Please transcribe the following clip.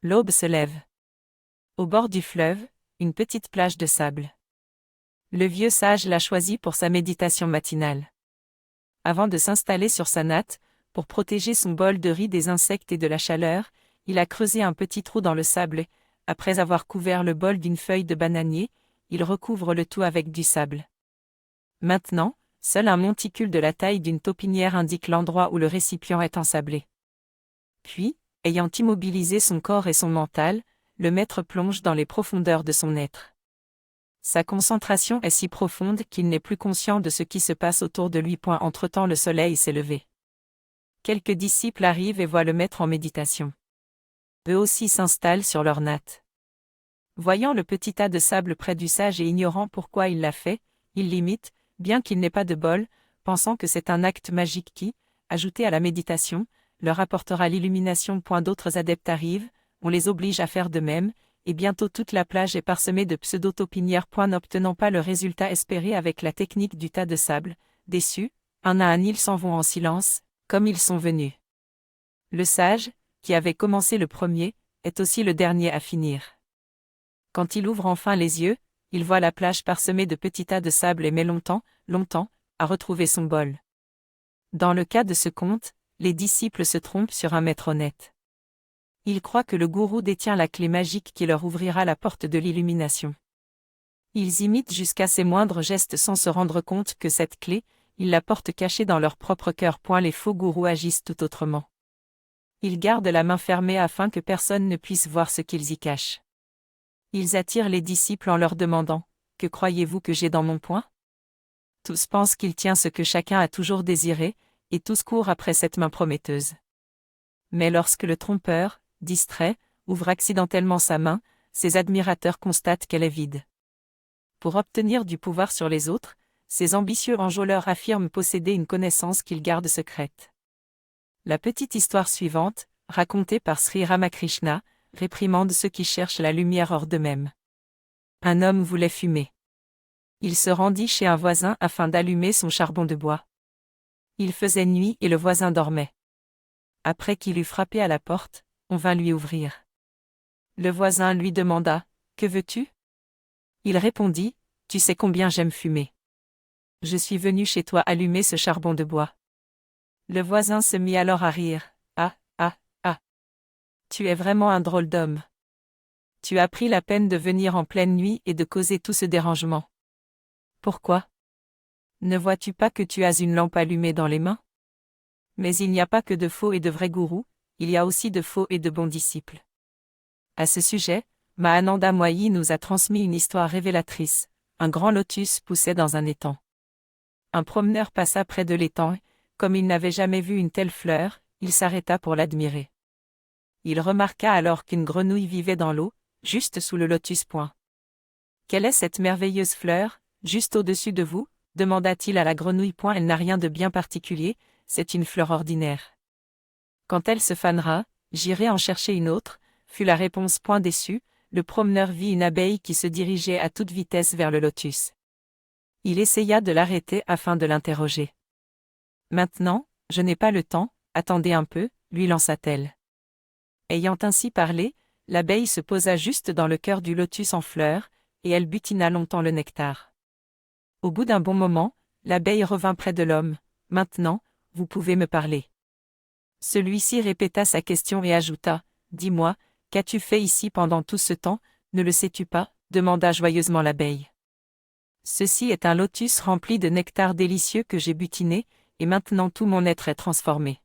L'aube se lève. Au bord du fleuve, une petite plage de sable. Le vieux sage l'a choisie pour sa méditation matinale. Avant de s'installer sur sa natte, pour protéger son bol de riz des insectes et de la chaleur, il a creusé un petit trou dans le sable et, après avoir couvert le bol d'une feuille de bananier, il recouvre le tout avec du sable. Maintenant, seul un monticule de la taille d'une taupinière indique l'endroit où le récipient est ensablé. Puis, ayant immobilisé son corps et son mental, le maître plonge dans les profondeurs de son être. Sa concentration est si profonde qu'il n'est plus conscient de ce qui se passe autour de lui. Entre-temps, le soleil s'est levé. Quelques disciples arrivent et voient le maître en méditation. Eux aussi s'installent sur leur natte. Voyant le petit tas de sable près du sage et ignorant pourquoi il l'a fait, il l'imite, bien qu'il n'ait pas de bol, pensant que c'est un acte magique qui, ajouté à la méditation, leur apportera l'illumination. D'autres adeptes arrivent, on les oblige à faire de même, et bientôt toute la plage est parsemée de pseudo-taupinières. N'obtenant pas le résultat espéré avec la technique du tas de sable, déçus, un à un ils s'en vont en silence, comme ils sont venus. Le sage, qui avait commencé le premier, est aussi le dernier à finir. Quand il ouvre enfin les yeux, il voit la plage parsemée de petits tas de sable et met longtemps, à retrouver son bol. Dans le cas de ce conte, les disciples se trompent sur un maître honnête. Ils croient que le gourou détient la clé magique qui leur ouvrira la porte de l'illumination. Ils imitent jusqu'à ses moindres gestes sans se rendre compte que cette clé, ils la portent cachée dans leur propre cœur. Les faux gourous agissent tout autrement. Ils gardent la main fermée afin que personne ne puisse voir ce qu'ils y cachent. Ils attirent les disciples en leur demandant « Que croyez-vous que j'ai dans mon poing ?» Tous pensent qu'il tient ce que chacun a toujours désiré, et tous courent après cette main prometteuse. Mais lorsque le trompeur, distrait, ouvre accidentellement sa main, ses admirateurs constatent qu'elle est vide. Pour obtenir du pouvoir sur les autres, ces ambitieux enjôleurs affirment posséder une connaissance qu'ils gardent secrète. La petite histoire suivante, racontée par Sri Ramakrishna, réprimande ceux qui cherchent la lumière hors d'eux-mêmes. Un homme voulait fumer. Il se rendit chez un voisin afin d'allumer son charbon de bois. Il faisait nuit et le voisin dormait. Après qu'il eut frappé à la porte, on vint lui ouvrir. Le voisin lui demanda « Que veux-tu » Il répondit « Tu sais combien j'aime fumer. Je suis venu chez toi allumer ce charbon de bois. » Le voisin se mit alors à rire. « Ah, ah, ah. Tu es vraiment un drôle d'homme. Tu as pris la peine de venir en pleine nuit et de causer tout ce dérangement. Pourquoi ? Ne vois-tu pas que tu as une lampe allumée dans les mains ? Mais il n'y a pas que de faux et de vrais gourous, il y a aussi de faux et de bons disciples. » À ce sujet, Mahananda Moyi nous a transmis une histoire révélatrice. Un grand lotus poussait dans un étang. Un promeneur passa près de l'étang et, comme il n'avait jamais vu une telle fleur, il s'arrêta pour l'admirer. Il remarqua alors qu'une grenouille vivait dans l'eau, juste sous le lotus. « Quelle est cette merveilleuse fleur, juste au-dessus de vous ?» demanda-t-il à la grenouille. « Elle n'a rien de bien particulier, c'est une fleur ordinaire. Quand elle se fanera, j'irai en chercher une autre, » fut la réponse. Déçu, le promeneur vit une abeille qui se dirigeait à toute vitesse vers le lotus. Il essaya de l'arrêter afin de l'interroger. « Maintenant, je n'ai pas le temps, attendez un peu, » lui lança-t-elle. Ayant ainsi parlé, l'abeille se posa juste dans le cœur du lotus en fleurs, et elle butina longtemps le nectar. Au bout d'un bon moment, l'abeille revint près de l'homme. « Maintenant, vous pouvez me parler. » Celui-ci répéta sa question et ajouta « Dis-moi, qu'as-tu fait ici pendant tout ce temps, ne le sais-tu pas ?» demanda joyeusement l'abeille. « Ceci est un lotus rempli de nectar délicieux que j'ai butiné, et maintenant tout mon être est transformé.